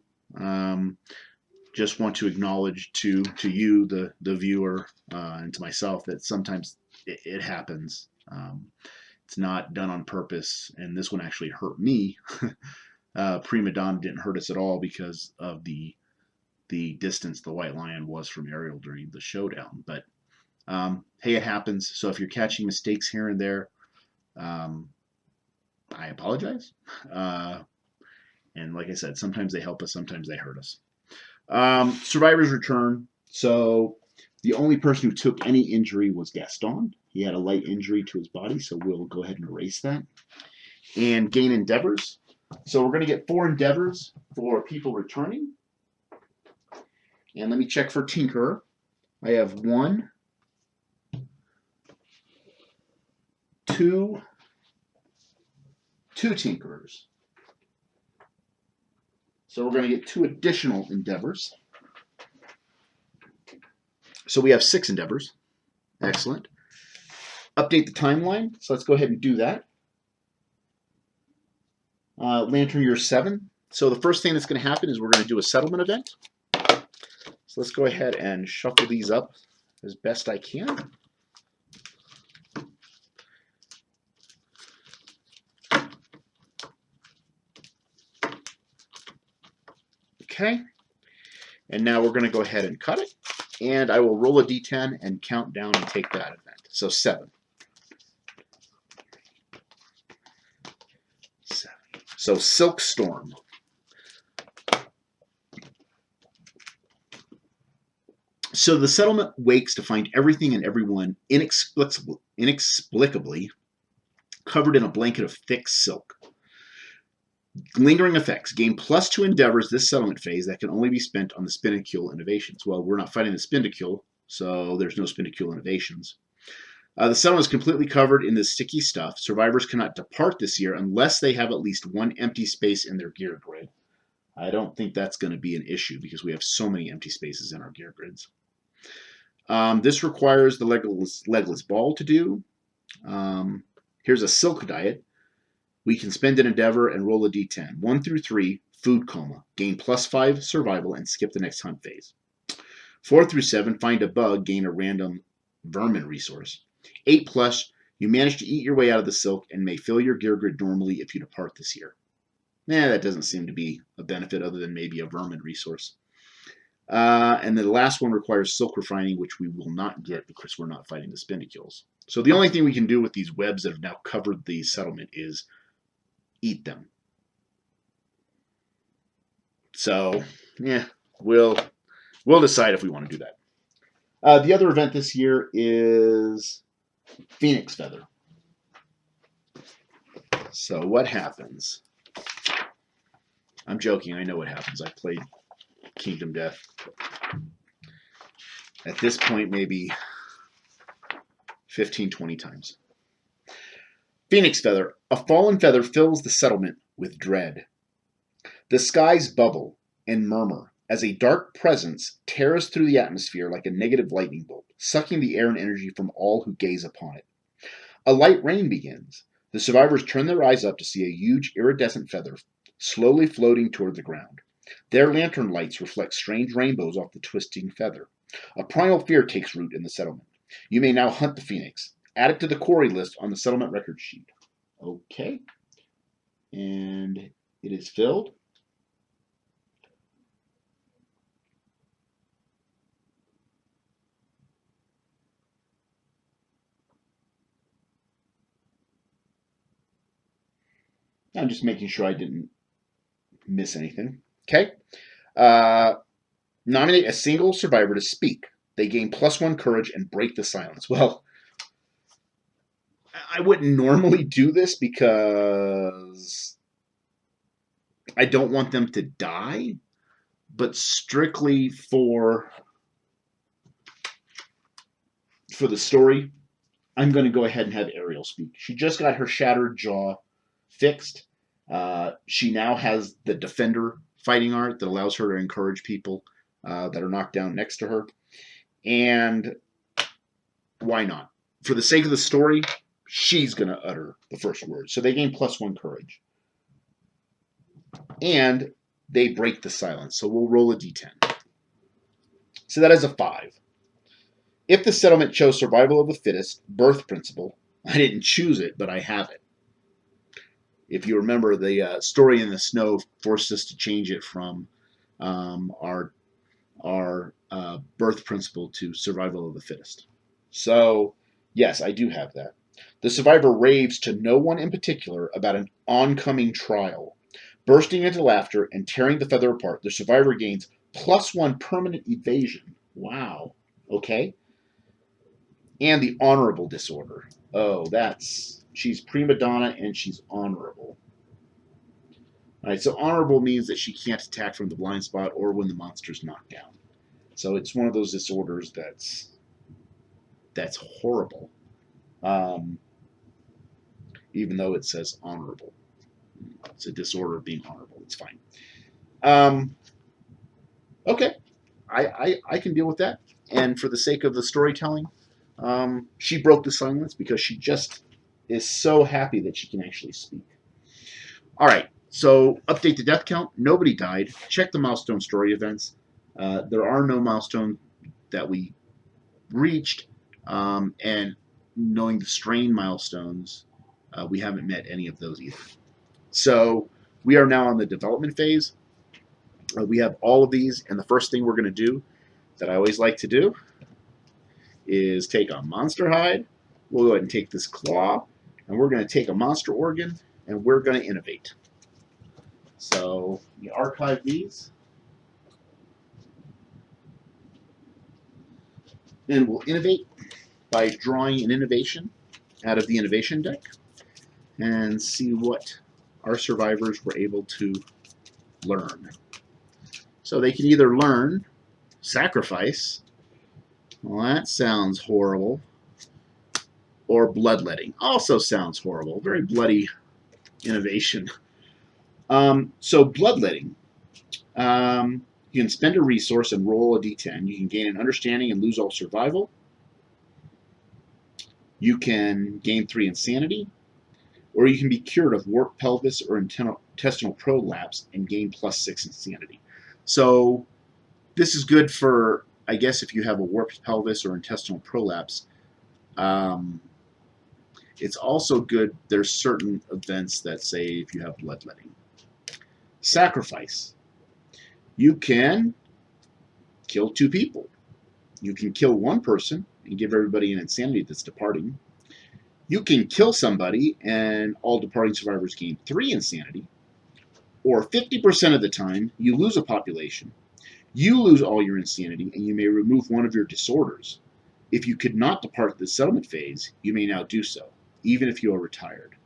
Just want to acknowledge to you, the viewer, and to myself that sometimes it happens. It's not done on purpose, and this one actually hurt me. Prima Donna didn't hurt us at all because of the distance the White Lion was from Ariel during the showdown. But hey, it happens. So if you're catching mistakes here and there, I apologize. And like I said, sometimes they help us, sometimes they hurt us. Survivors return. So the only person who took any injury was Gaston. He had a light injury to his body, so we'll go ahead and erase that. And gain endeavors. So we're going to get 4 endeavors for people returning. And let me check for Tinkerer. I have 1, 2 Tinkerers. So we're going to get 2 additional endeavors. So we have 6 endeavors. Excellent. Update the timeline. So let's go ahead and do that. Lantern year 7. So the first thing that's going to happen is we're going to do a settlement event. So let's go ahead and shuffle these up as best I can. Okay. And now we're going to go ahead and cut it. And I will roll a d10 and count down and take that event. So 7. 7. So Silk Storm. So the settlement wakes to find everything and everyone inexplicably covered in a blanket of thick silk. Lingering effects. Gain +2 endeavors this settlement phase that can only be spent on the Spinnicule innovations. Well, we're not fighting the Spinnicule, so there's no Spinnicule innovations. The settlement is completely covered in this sticky stuff. Survivors cannot depart this year unless they have at least 1 empty space in their gear grid. I don't think that's going to be an issue because we have so many empty spaces in our gear grids. This requires the legless ball to do. Here's a silk diet. We can spend an endeavor and roll a d10. 1 through 3, food coma. Gain +5 survival and skip the next hunt phase. 4 through 7, find a bug. Gain a random vermin resource. 8+, you manage to eat your way out of the silk and may fill your gear grid normally if you depart this year. That doesn't seem to be a benefit other than maybe a vermin resource. And then the last one requires silk refining, which we will not get because we're not fighting the Spinnicules. So the only thing we can do with these webs that have now covered the settlement is eat them. So, yeah, we'll decide if we want to do that. The other event this year is Phoenix Feather. So what happens? I'm joking. I know what happens. I played Kingdom Death. At this point, maybe 15, 20 times. Phoenix Feather. A fallen feather fills the settlement with dread. The skies bubble and murmur as a dark presence tears through the atmosphere like a negative lightning bolt, sucking the air and energy from all who gaze upon it. A light rain begins. The survivors turn their eyes up to see a huge iridescent feather slowly floating toward the ground. Their lantern lights reflect strange rainbows off the twisting feather. A primal fear takes root in the settlement. You may now hunt the phoenix. Add it to the quarry list on the settlement record sheet. Okay. And it is filled. I'm just making sure I didn't miss anything. Okay. Uh, Nominate a single survivor to speak. They gain +1 courage and break the silence. Well, I wouldn't normally do this because I don't want them to die, but strictly for the story, I'm going to go ahead and have Ariel speak. She just got her shattered jaw fixed. She now has the Defender fighting art that allows her to encourage people that are knocked down next to her. And why not? For the sake of the story, she's going to utter the first word. So they gain +1 courage. And they break the silence. So we'll roll a d10. So that is a 5. If the settlement chose survival of the fittest, birth principle, I didn't choose it, but I have it. If you remember, the story in the snow forced us to change it from our birth principle to survival of the fittest. So, yes, I do have that. The survivor raves to no one in particular about an oncoming trial. Bursting into laughter and tearing the feather apart, the survivor gains +1 permanent evasion. Wow. Okay. And the honorable disorder. Oh, she's prima donna and she's honorable. All right, so honorable means that she can't attack from the blind spot or when the monster's knocked down. So it's one of those disorders that's horrible, even though it says honorable. It's a disorder of being honorable. It's fine. Okay, I can deal with that. And for the sake of the storytelling, she broke the silence because she just is so happy that she can actually speak. All right, so update the death count. Nobody died. Check the milestone story events. There are no milestones that we reached, and knowing the strain milestones, we haven't met any of those either. So we are now on the development phase. We have all of these, and the first thing we're going to do that I always like to do is take a monster hide. We'll go ahead and take this claw, and we're going to take a monster organ, and we're going to innovate. So we archive these, and we'll innovate by drawing an innovation out of the innovation deck and see what our survivors were able to learn. So they can either learn sacrifice, well, that sounds horrible, or bloodletting, also sounds horrible. Very bloody innovation. So bloodletting, you can spend a resource and roll a d10. You can gain an understanding and lose all survival. You can gain 3 insanity, or you can be cured of warped pelvis or intestinal prolapse and gain +6 insanity. So this is good for, I guess, if you have a warped pelvis or intestinal prolapse. It's also good, there's certain events that say if you have bloodletting. Sacrifice. You can kill 2 people. You can kill 1 person and give everybody an insanity that's departing. You can kill somebody and all departing survivors gain 3 insanity. Or 50% of the time, you lose a population. You lose all your insanity and you may remove 1 of your disorders. If you could not depart the settlement phase, you may now do so, even if you are retired.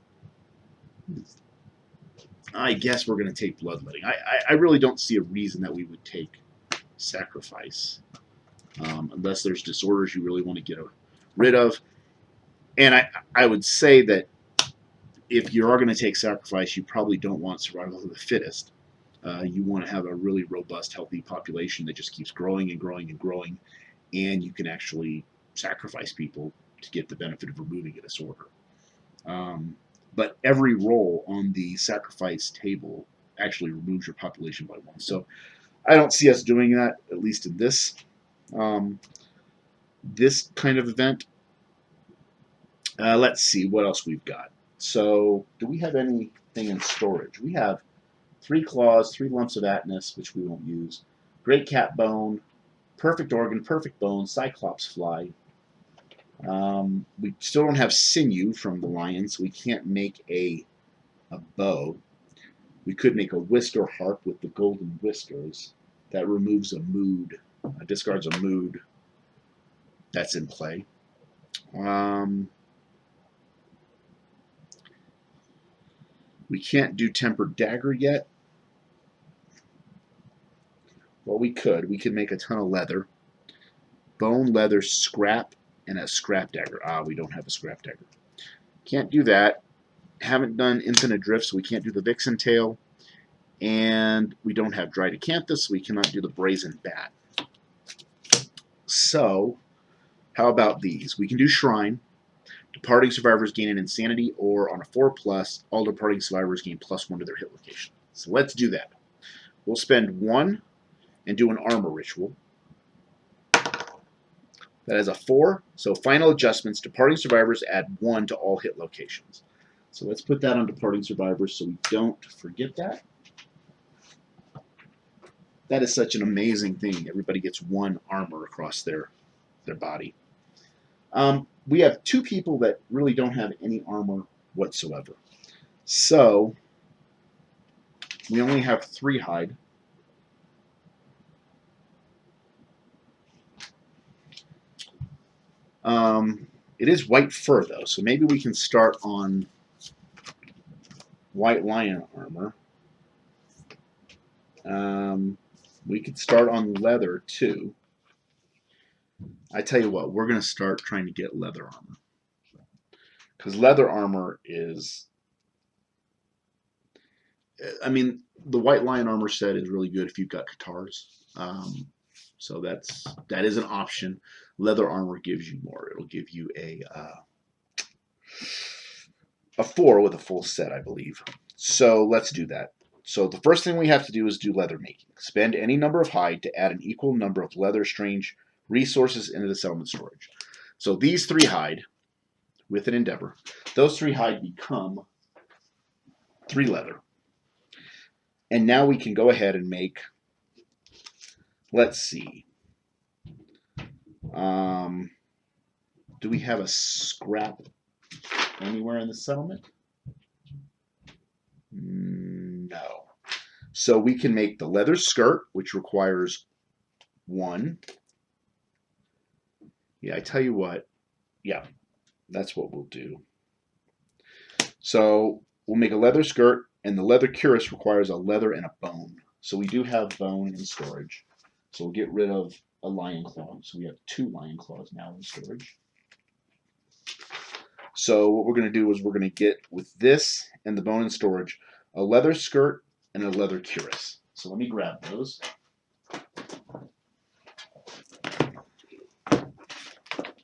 I guess we're going to take bloodletting. I really don't see a reason that we would take sacrifice, unless there's disorders you really want to get rid of. And I would say that if you are going to take sacrifice, you probably don't want survival of the fittest. You want to have a really robust, healthy population that just keeps growing and growing and growing, and you can actually sacrifice people to get the benefit of removing a disorder. But every roll on the sacrifice table actually removes your population by 1. So I don't see us doing that, at least in this this kind of event. Let's see what else we've got. So, do we have anything in storage? We have 3 claws, 3 lumps of Atlas, which we won't use, great cat bone, perfect organ, perfect bone, cyclops fly. We still don't have sinew from the lion, so we can't make a bow. We could make a whisker harp with the golden whiskers. That removes a mood, discards a mood that's in play. We can't do tempered dagger yet. Well, we could. We could make a ton of leather. Bone, leather, scrap, and a scrap dagger. Ah, we don't have a scrap dagger. Can't do that. Haven't done infinite drift, so we can't do the vixen tail. And we don't have dried acanthus, so we cannot do the brazen bat. So, how about these? We can do shrine. Departing survivors gain an insanity, or on a 4+, all departing survivors gain +1 to their hit location. So let's do that. We'll spend 1 and do an armor ritual. That is a 4. So final adjustments. Departing survivors add 1 to all hit locations. So let's put that on departing survivors so we don't forget that. That is such an amazing thing. Everybody gets 1 armor across their body. We have 2 people that really don't have any armor whatsoever. So we only have 3 hide. It is white fur, though, so maybe we can start on white lion armor. We could start on leather, too. I tell you what, we're going to start trying to get leather armor. Because leather armor is... I mean, the white lion armor set is really good if you've got Katars. So that is an option. Leather armor gives you more. It'll give you a 4 with a full set, I believe. So let's do that. So the first thing we have to do is do leather making. Spend any number of hide to add an equal number of leather strange resources into the settlement storage. So these 3 hide with an endeavor. Those 3 hide become 3 leather. And now we can go ahead and make, let's see. Do we have a scrap anywhere in the settlement? No. So we can make the leather skirt, which requires 1. Yeah, I tell you what. Yeah, that's what we'll do. So we'll make a leather skirt, and the leather cuirass requires a leather and a bone. So we do have bone in storage. So we'll get rid of a lion claw. So we have 2 lion claws now in storage. So what we're going to do is we're going to get, with this and the bone in storage, a leather skirt and a leather cuirass. So let me grab those.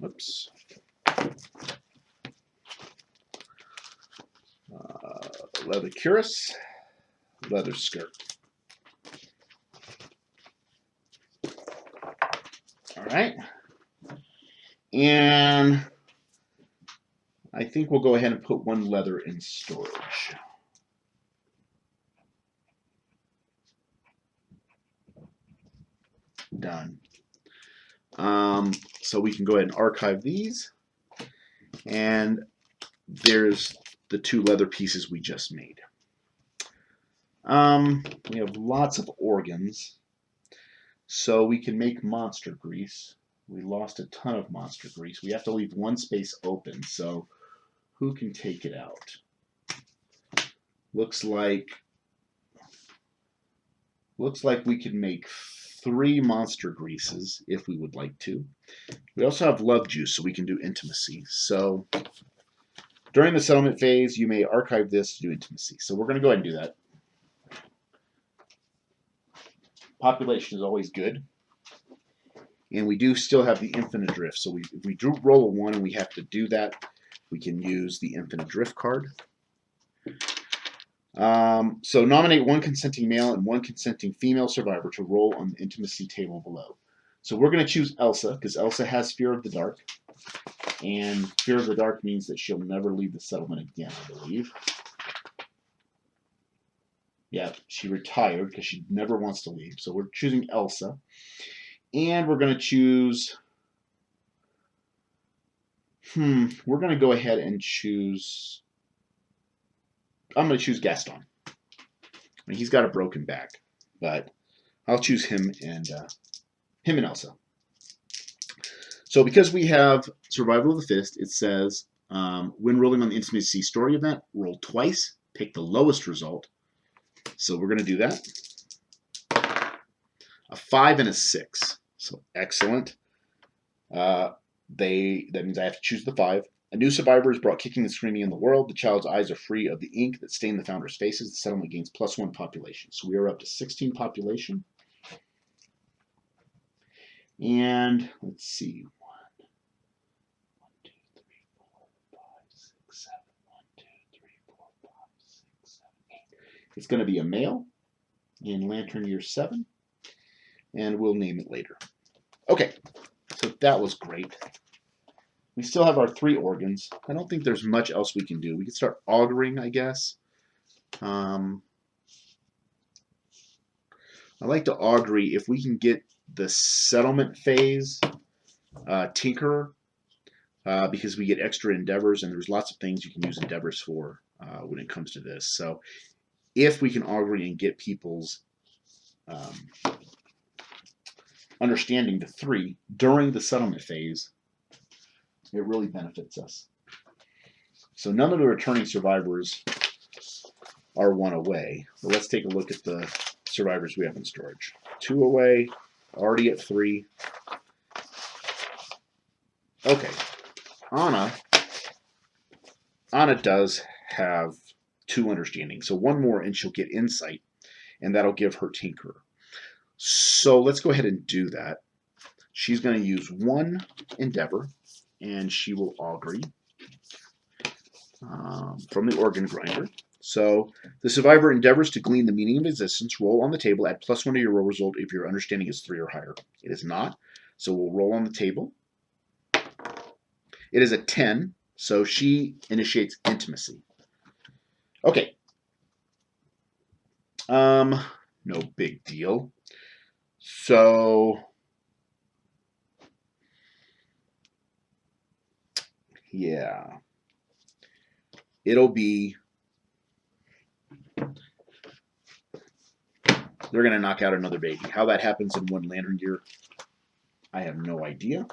Oops. Leather cuirass, leather skirt. All right. And I think we'll go ahead and put 1 leather in storage. Done. So we can go ahead and archive these. And there's the 2 leather pieces we just made. We have lots of organs. So we can make monster grease. We lost a ton of monster grease. We have to leave 1 space open. So who can take it out? Looks like we can make 3 monster greases if we would like to. We also have love juice, so we can do intimacy. So during the settlement phase, you may archive this to do intimacy. So we're going to go ahead and do that. Population is always good. And we do still have the infinite drift. So if we do roll a 1 and we have to do that, we can use the infinite drift card. So nominate 1 consenting male and 1 consenting female survivor to roll on the intimacy table below. So we're going to choose Elsa, because Elsa has Fear of the Dark. And Fear of the Dark means that she'll never leave the settlement again, I believe. Yeah, she retired because she never wants to leave. So we're choosing Elsa. And we're going to choose... we're going to go ahead and choose... I'm going to choose Gaston. I mean, he's got a broken back, but I'll choose him and Elsa. So because we have Survival of the Fittest, it says, when rolling on the Intimacy story event, roll twice, pick the lowest result. So we're going to do that. A 5 and a 6. So excellent. That means I have to choose the 5. A new survivor is brought kicking and screaming in the world. The child's eyes are free of the ink that stained the founders' faces. The settlement gains +1 population. So we are up to 16 population. And let's see. 1, 2, 3, 4, 5, 6, 7. 1, 2, 3, 4, 5, 6, 7, 8. It's going to be a male in Lantern Year 7. And we'll name it later. Okay, so that was great. We still have our 3 organs. I don't think there's much else we can do. We can start auguring, I guess. I like to augury if we can get the settlement phase tinkerer, because we get extra endeavors, and there's lots of things you can use endeavors for when it comes to this. So if we can augury and get people's understanding to 3 during the settlement phase, it really benefits us. So none of the returning survivors are 1 away. But let's take a look at the survivors we have in storage. 2 away, already at 3. Okay, Anna does have 2 understanding. So 1 more and she'll get insight, and that'll give her Tinkerer. So let's go ahead and do that. She's going to use 1 endeavor, and she will augury from the organ grinder. So the survivor endeavors to glean the meaning of existence. Roll on the table. Add +1 to your roll result if your understanding is 3 or higher. It is not. So we'll roll on the table. It is a 10. So she initiates intimacy. Okay. No big deal. So yeah, it'll be, they're going to knock out another baby. How that happens in 1 Lantern Year, I have no idea.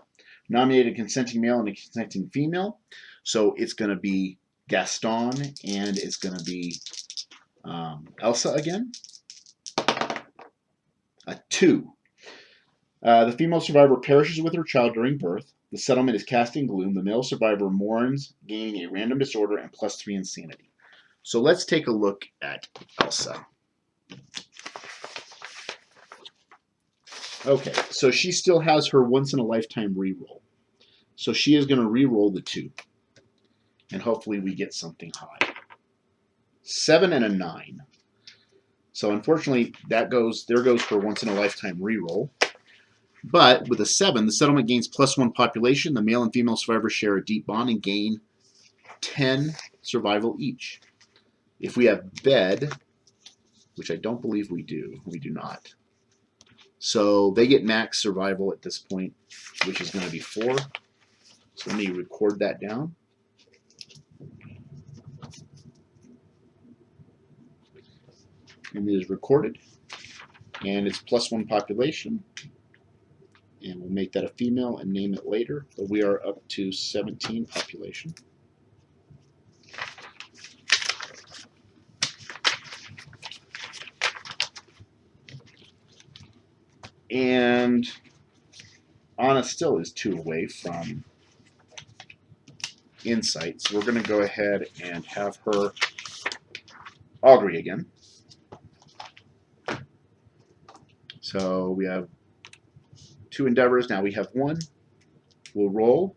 Nominate a consenting male and a consenting female. So it's going to be Gaston, and it's going to be Elsa again. A 2. The female survivor perishes with her child during birth. The settlement is cast in gloom. The male survivor mourns, gaining a random disorder and +3 insanity. So let's take a look at Elsa. Okay, so she still has her once-in-a-lifetime reroll. So she is going to reroll the 2. And hopefully we get something high. 7 and a 9. So unfortunately, there goes her once-in-a-lifetime reroll. But with a 7, the settlement gains +1 population. The male and female survivors share a deep bond and gain 10 survival each. If we have bed, which I don't believe we do not. So they get max survival at this point, which is going to be 4. So let me record that down. And it is recorded. And it's +1 population. And we'll make that a female and name it later. But we are up to 17 population. And Anna still is 2 away from insight. So we're going to go ahead and have her augury again. So we have 2 endeavors. Now we have 1. We'll roll.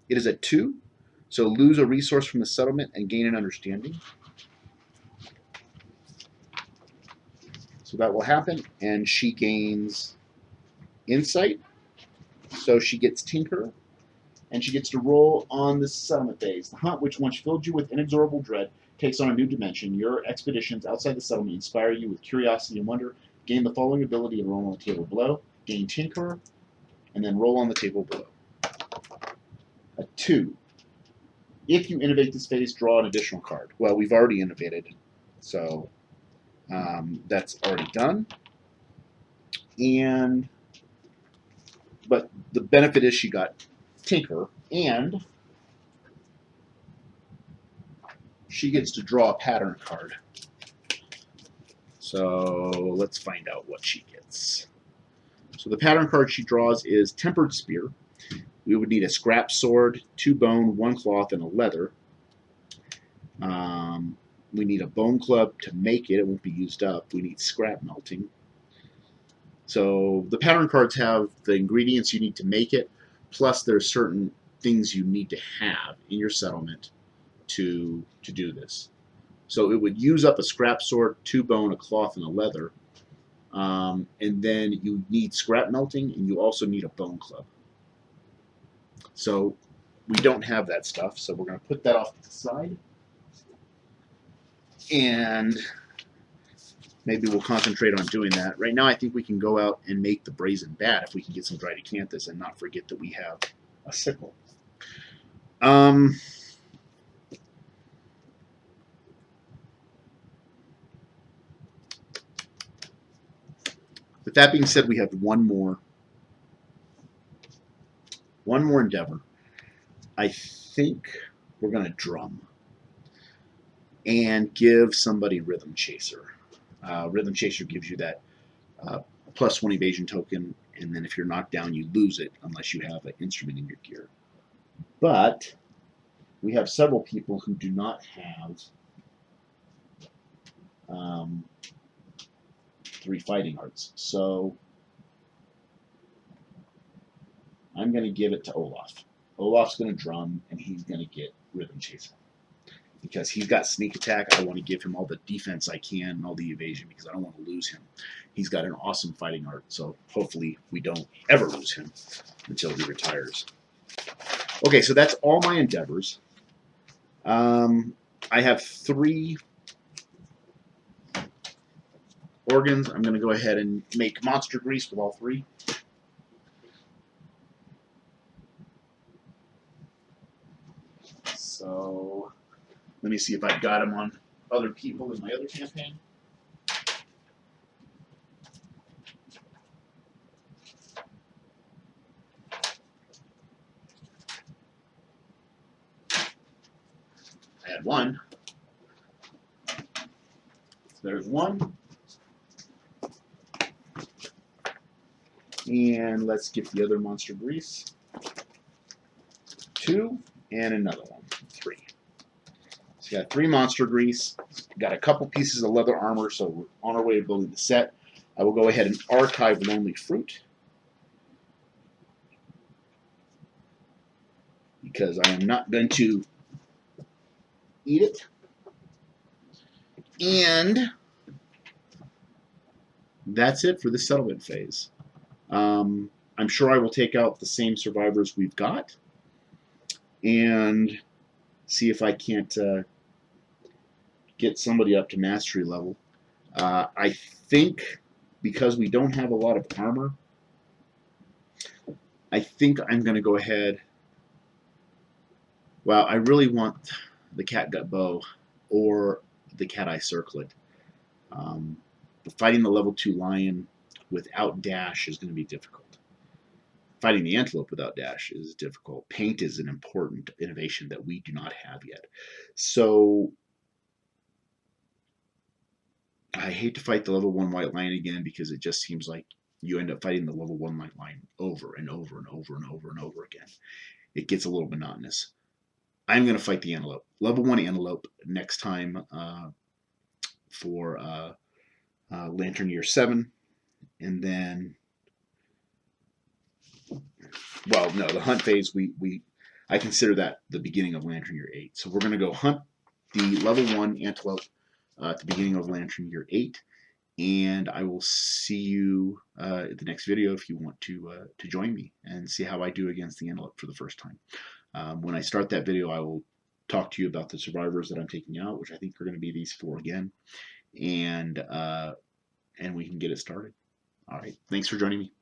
It is a 2. So lose a resource from the settlement and gain an understanding. So that will happen. And she gains insight. So she gets Tinkerer. and she gets to roll on the settlement phase. The hunt, which once filled you with inexorable dread, takes on a new dimension. Your expeditions outside the settlement inspire you with curiosity and wonder. Gain the following ability and roll on the table below. Gain Tinker, and then roll on the table below. A 2. If you innovate this phase, draw an additional card. Well, we've already innovated, so that's already done. But the benefit is she got Tinker, and she gets to draw a pattern card. So let's find out what she gets. So the pattern card she draws is Tempered Spear. We would need a scrap sword, 2 bone, 1 cloth, and a leather. We need a bone club to make it. It won't be used up. We need scrap melting. So the pattern cards have the ingredients you need to make it, plus there's certain things you need to have in your settlement to do this. So it would use up a scrap sword, 2 bone, a cloth, and a leather. And then you need scrap melting, and you also need a bone club. So we don't have that stuff, so we're going to put that off to the side. And maybe we'll concentrate on doing that. Right now I think we can go out and make the brazen bat if we can get some dried acanthus and not forget that we have a sickle. With that being said, we have one more endeavor. I think we're going to drum and give somebody Rhythm Chaser. Rhythm Chaser gives you that +1 evasion token, and then if you're knocked down, you lose it unless you have an instrument in your gear. But we have several people who do not have 3 fighting arts. So I'm going to give it to Olaf. Olaf's going to drum, and he's going to get Rhythm Chaser. Because he's got sneak attack, I want to give him all the defense I can and all the evasion because I don't want to lose him. He's got an awesome fighting art, so hopefully we don't ever lose him until he retires. Okay, so that's all my endeavors. I have 3 organs. I'm going to go ahead and make monster grease with all 3. So let me see if I've got them on other people in my other campaign. I had 1. So there's 1. And let's get the other monster grease. 2, and another one. 3. So got 3 monster grease. Got a couple pieces of leather armor, so we're on our way to building the set. I will go ahead and archive Lonely Fruit, because I am not going to eat it. And that's it for the settlement phase. I'm sure I will take out the same survivors we've got and see if I can't get somebody up to mastery level. I think because we don't have a lot of armor, I think I'm going to go ahead. Well, I really want the catgut bow or the cat eye circlet. Fighting the level 2 lion without dash is going to be difficult. Fighting the antelope without dash is difficult. Paint is an important innovation that we do not have yet. So I hate to fight the level 1 white lion again because it just seems like you end up fighting the level 1 white lion over and over and over and over and over again. It gets a little monotonous. I'm going to fight the antelope. Level 1 antelope next time for Lantern Year 7. And then, well, no, the hunt phase, I consider that the beginning of Lantern Year 8. So we're going to go hunt the level 1 antelope at the beginning of Lantern Year 8. and I will see you at the next video if you want to join me and see how I do against the antelope for the first time. When I start that video, I will talk to you about the survivors that I'm taking out, which I think are going to be these 4 again, and we can get it started. All right, thanks for joining me.